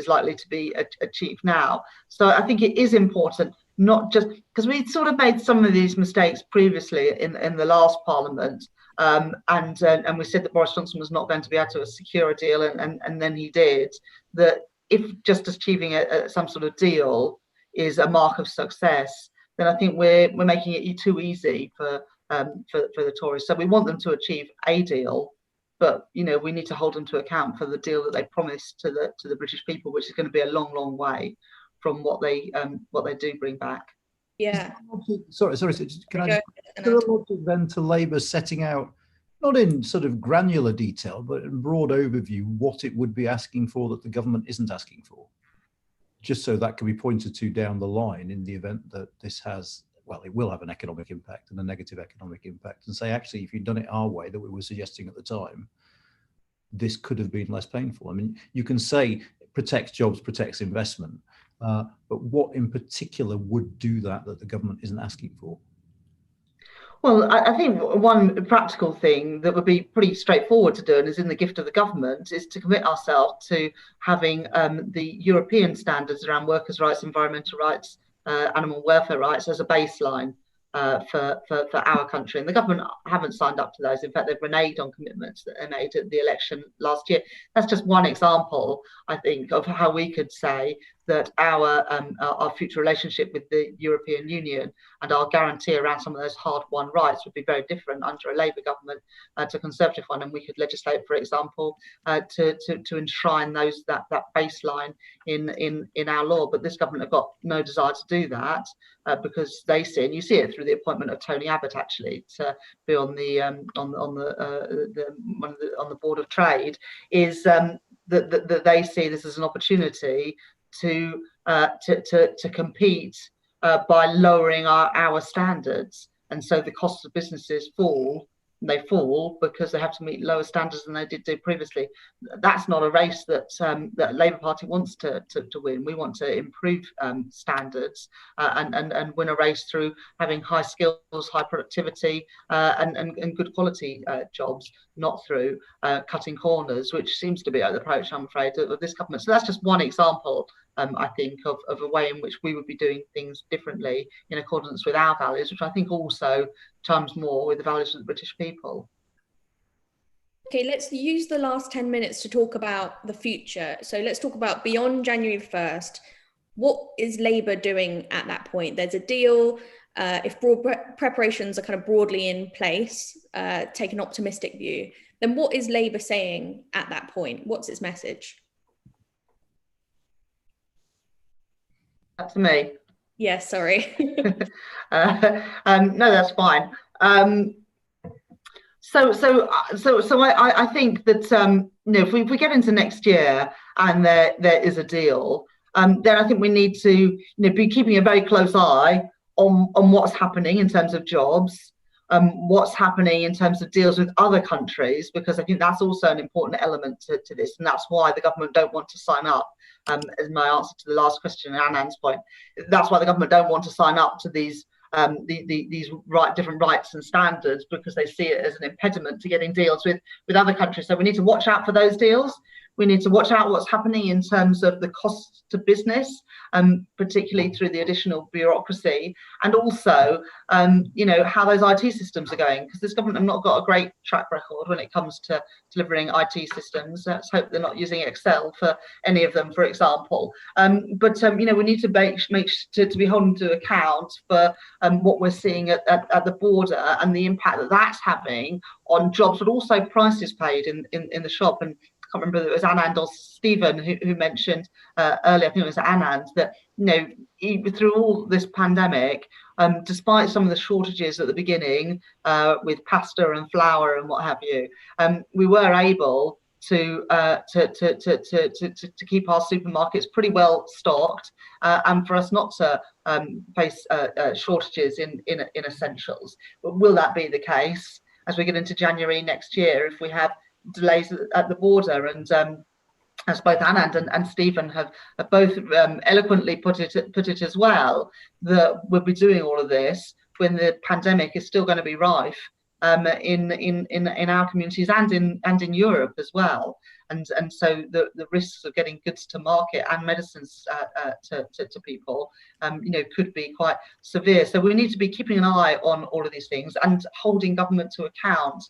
likely to be achieved now. So I think it is important, not just because we sort of made some of these mistakes previously in the last Parliament, and we said that Boris Johnson was not going to be able to secure a deal, and then he did. That if just achieving some sort of deal is a mark of success, then I think we're making it too easy for the Tories. So we want them to achieve a deal, but we need to hold them to account for the deal that they promised to the British people, which is going to be a long way from what they do bring back. Yeah. Sorry. Can I just logic then to Labour setting out, not in sort of granular detail, but in broad overview, what it would be asking for that the government isn't asking for, just so that can be pointed to down the line in the event that this has, well, it will have an economic impact and a negative economic impact, and say, actually, if you'd done it our way that we were suggesting at the time, this could have been less painful. I mean, you can say protects jobs, protects investment, but what in particular would do that the government isn't asking for? Well, I think one practical thing that would be pretty straightforward to do, and is in the gift of the government, is to commit ourselves to having the European standards around workers' rights, environmental rights, animal welfare rights as a baseline for our country. And the government haven't signed up to those. In fact, they've reneged on commitments that they made at the election last year. That's just one example, I think, of how we could say that our future relationship with the European Union and our guarantee around some of those hard-won rights would be very different under a Labour government to a Conservative one, and we could legislate, for example, to enshrine that baseline in our law. But this government have got no desire to do that because they see, and you see it through the appointment of Tony Abbott actually to be on the Board of Trade, is that they see this as an opportunity to compete by lowering our standards, and so the costs of businesses fall they fall because they have to meet lower standards than they did do previously. That's not a race that that Labour Party wants to win. We want to improve standards and win a race through having high skills, high productivity, and good quality jobs, not through cutting corners, which seems to be the approach, I'm afraid, of this government. So that's just one example, I think, of a way in which we would be doing things differently in accordance with our values, which I think also chimes more with the values of the British people. Okay, let's use the last 10 minutes to talk about the future. So let's talk about beyond January 1st. What is Labour doing at that point? There's a deal. If broad preparations are kind of broadly in place, take an optimistic view, then what is Labour saying at that point? What's its message? That's me. Yeah, sorry. No, that's fine. So I think that if we get into next year and there is a deal, then I think we need to be keeping a very close eye on what's happening in terms of jobs, what's happening in terms of deals with other countries, because I think that's also an important element to this, and that's why the government don't want to sign up. As my answer to the last question, Anand's point, that's why the government don't want to sign up to these different rights and standards, because they see it as an impediment to getting deals with other countries. So we need to watch out for those deals. We need to watch out what's happening in terms of the cost to business, particularly through the additional bureaucracy, and also, how those IT systems are going, because this government have not got a great track record when it comes to delivering IT systems. Let's hope they're not using Excel for any of them, for example. But we need to to be holding to account for what we're seeing at the border and the impact that that's having on jobs, but also prices paid in the shop. And I can't remember if it was Anand or Stephen who mentioned earlier, I think it was Anand, that through all this pandemic, despite some of the shortages at the beginning with pasta and flour and what have you, we were able to keep our supermarkets pretty well stocked, and for us not to face shortages in essentials. But will that be the case as we get into January next year if we have delays at the border? And as both Anand and Stephen have both eloquently put it as well, that we'll be doing all of this when the pandemic is still going to be rife in our communities and in Europe as well. And so the risks of getting goods to market and medicines to people, could be quite severe. So we need to be keeping an eye on all of these things and holding government to account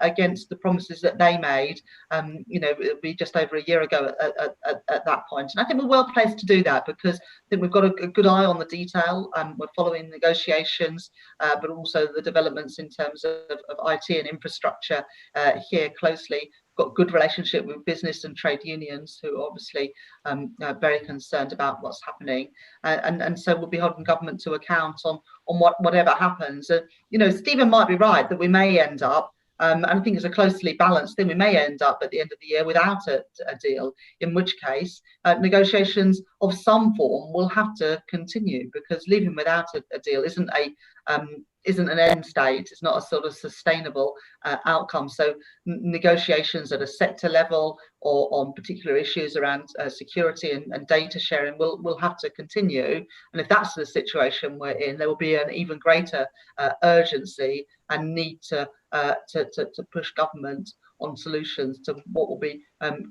against the promises that they made. It'll be just over a year ago at that point. And I think we're well placed to do that, because I think we've got a good eye on the detail. We're following negotiations, but also the developments in terms of IT and infrastructure here closely. Got good relationship with business and trade unions, who are obviously very concerned about what's happening, and so we'll be holding government to account on whatever happens. Stephen might be right that we may end up, and I think it's a closely balanced thing, we may end up at the end of the year without a deal, in which case negotiations of some form will have to continue, because leaving without a deal isn't an end state. It's not a sort of sustainable outcome. So negotiations at a sector level or on particular issues around security and data sharing will have to continue. And if that's the situation we're in, there will be an even greater urgency and need to push government on solutions to what will be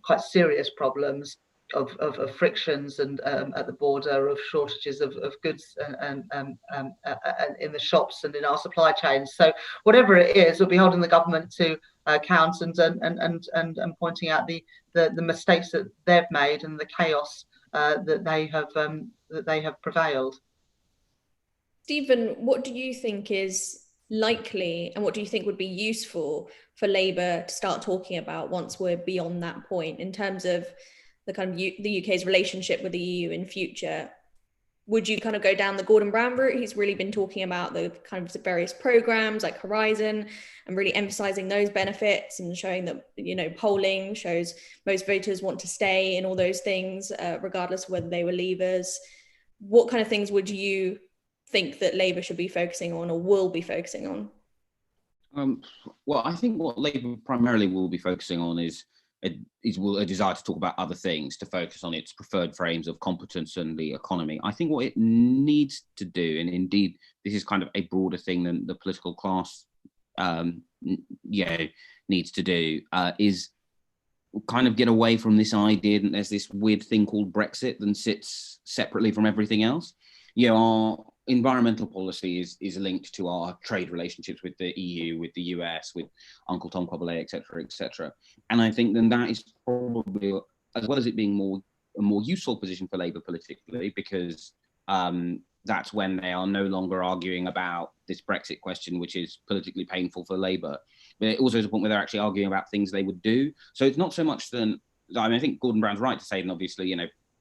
quite serious problems of frictions and at the border, of shortages of goods and in the shops and in our supply chains. So whatever it is, we'll be holding the government to account and pointing out the mistakes that they've made and the chaos that they have prevailed. Stephen, what do you think is likely, and what do you think would be useful for Labour to start talking about once we're beyond that point, in terms of the kind of the UK's relationship with the EU in future? Would you kind of go down the Gordon Brown route? He's really been talking about the kind of various programs like Horizon and really emphasizing those benefits and showing that, polling shows most voters want to stay in all those things, regardless of whether they were leavers. What kind of things would you think that Labour should be focusing on or will be focusing on? Well, I think what Labour primarily will be focusing on is a desire to talk about other things, to focus on its preferred frames of competence and the economy. I think what it needs to do, and indeed this is kind of a broader thing than the political class needs to do, is kind of get away from this idea that there's this weird thing called Brexit that sits separately from everything else. Our environmental policy is linked to our trade relationships with the EU, with the US, with Uncle Tom Cobblet, et cetera, and I think then that is probably, as well as it being a more useful position for Labour politically, because that's when they are no longer arguing about this Brexit question, which is politically painful for Labour. But it also is a point where they're actually arguing about things they would do. So it's not so much then, I think Gordon Brown's right to say, and obviously,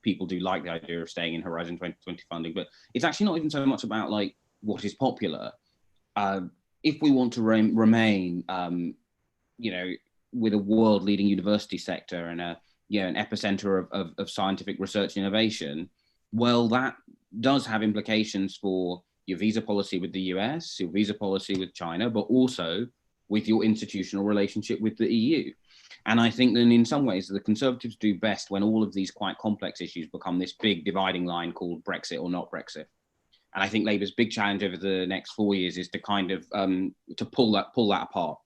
people do like the idea of staying in Horizon 2020 funding, but it's actually not even so much about like what is popular. If we want to remain, with a world-leading university sector and an epicenter of scientific research and innovation, well, that does have implications for your visa policy with the US, your visa policy with China, but also with your institutional relationship with the EU. And I think that in some ways, the Conservatives do best when all of these quite complex issues become this big dividing line called Brexit or not Brexit. And I think Labour's big challenge over the next 4 years is to kind of to pull that apart.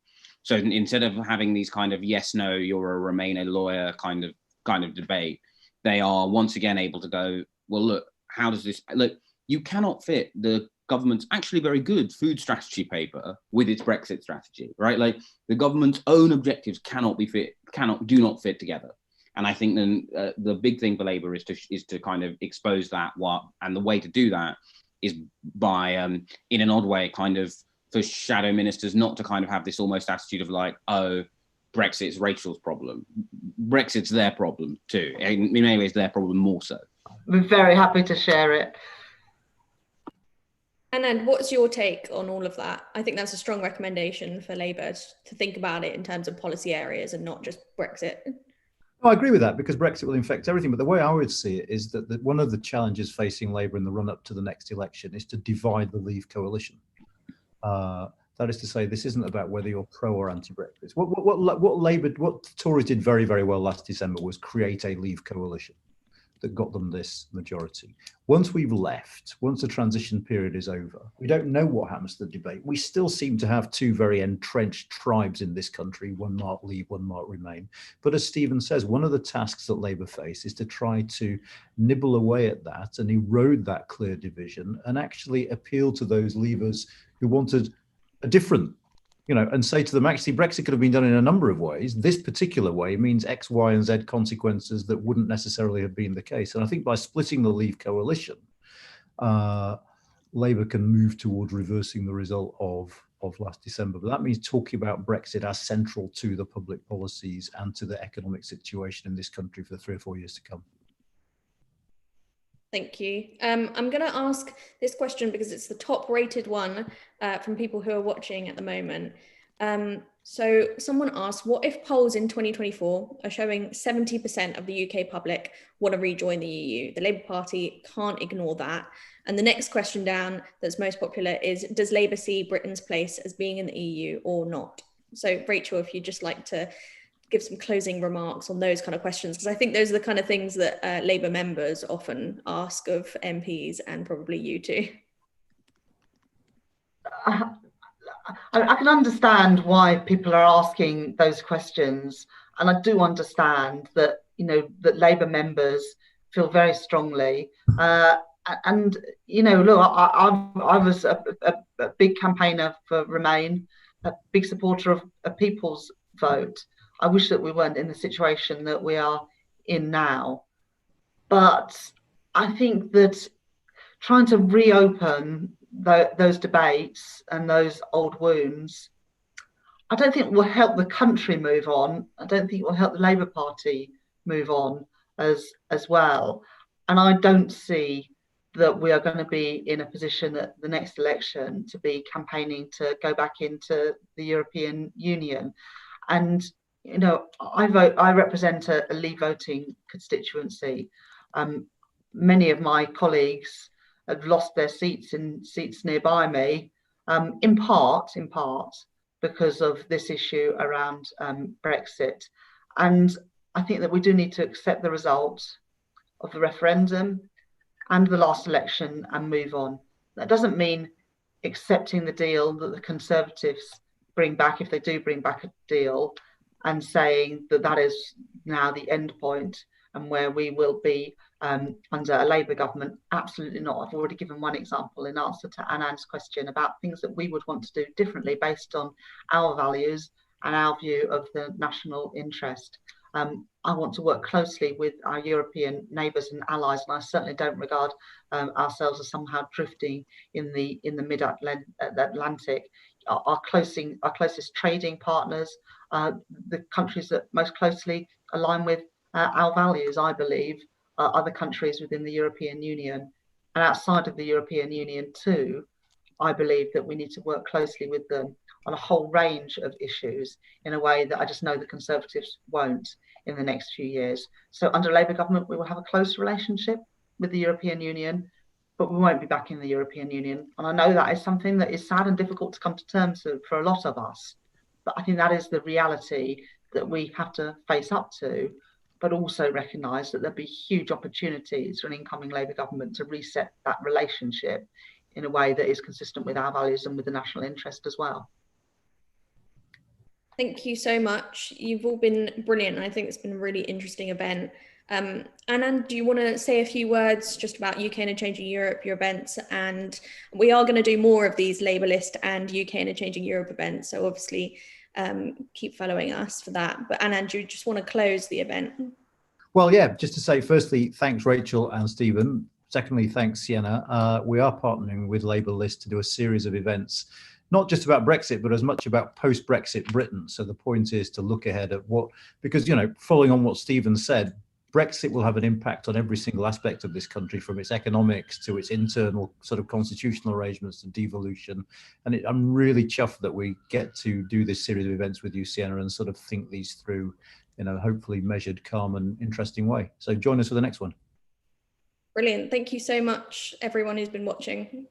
So instead of having these kind of yes, no, you're a Remainer lawyer kind of debate, they are once again able to go, well, look, how does this look? You cannot fit the government's actually very good food strategy paper with its Brexit strategy, right? Like the government's own objectives do not fit together. And I think then the big thing for Labour is to kind of expose that. And the way to do that is by, in an odd way, kind of for shadow ministers not to kind of have this almost attitude of like, oh, Brexit's Rachel's problem. Brexit's their problem too. In many ways, their problem more so. We're very happy to share it. Anand, what's your take on all of that? I think that's a strong recommendation for Labour to think about it in terms of policy areas and not just Brexit. I agree with that because Brexit will infect everything. But the way I would see it is that one of the challenges facing Labour in the run-up to the next election is to divide the Leave coalition. That is to say, this isn't about whether you're pro or anti-Brexit. What Tories did very, very well last December was create a Leave coalition that got them this majority. Once we've left, once the transition period is over, we don't know what happens to the debate. We still seem to have two very entrenched tribes in this country, one marked Leave, one marked Remain. But as Stephen says, one of the tasks that Labour face is to try to nibble away at that and erode that clear division and actually appeal to those Leavers who wanted a different, and say to them, actually, Brexit could have been done in a number of ways. This particular way means X, Y, and Z consequences that wouldn't necessarily have been the case. And I think by splitting the Leave coalition, Labour can move towards reversing the result of last December. But that means talking about Brexit as central to the public policies and to the economic situation in this country for the 3 or 4 years to come. Thank you. I'm going to ask this question because it's the top rated one from people who are watching at the moment. So someone asked, what if polls in 2024 are showing 70% of the UK public want to rejoin the EU? The Labour Party can't ignore that. And the next question down that's most popular is, does Labour see Britain's place as being in the EU or not? So Rachel, if you'd just like to give some closing remarks on those kind of questions, because I think those are the kind of things that Labour members often ask of MPs and probably you too. I can understand why people are asking those questions, and I do understand that that Labour members feel very strongly. And look, I was a big campaigner for Remain, a big supporter of a people's vote. I wish that we weren't in the situation that we are in now. But I think that trying to reopen those debates and those old wounds, I don't think will help the country move on. I don't think it will help the Labour Party move on as well. And I don't see that we are going to be in a position at the next election to be campaigning to go back into the European Union. And I represent a Leave voting constituency. Many of my colleagues have lost their seats nearby me, in part because of this issue around Brexit. And I think that we do need to accept the result of the referendum and the last election and move on. That doesn't mean accepting the deal that the Conservatives bring back, if they do bring back a deal, and saying that that is now the end point and where we will be under a Labour government. Absolutely not. I've already given one example in answer to Anand's question about things that we would want to do differently based on our values and our view of the national interest. I want to work closely with our European neighbours and allies, and I certainly don't regard ourselves as somehow drifting in the mid-Atlantic. Our closest trading partners, the countries that most closely align with our values, I believe, are other countries within the European Union. And outside of the European Union too, I believe that we need to work closely with them on a whole range of issues in a way that I just know the Conservatives won't in the next few years. So under Labour government, we will have a close relationship with the European Union, but we won't be back in the European Union. And I know that is something that is sad and difficult to come to terms with for a lot of us. But I think that is the reality that we have to face up to, but also recognise that there'll be huge opportunities for an incoming Labour government to reset that relationship in a way that is consistent with our values and with the national interest as well. Thank you so much. You've all been brilliant. I think it's been a really interesting event. Anand, do you want to say a few words just about UK and Changing Europe, your events? And we are going to do more of these LabourList and UK and Changing Europe events. So obviously keep following us for that. But Anand, do you just want to close the event? Well, yeah, just to say, firstly, thanks, Rachel and Stephen. Secondly, thanks, Sienna. We are partnering with LabourList to do a series of events, not just about Brexit, but as much about post-Brexit Britain. So the point is to look ahead at what, because, you know, following on what Stephen said, Brexit will have an impact on every single aspect of this country, from its economics to its internal sort of constitutional arrangements to devolution. And I'm really chuffed that we get to do this series of events with you, Sienna, and sort of think these through in a hopefully measured, calm and interesting way. So join us for the next one. Brilliant. Thank you so much, everyone who's been watching.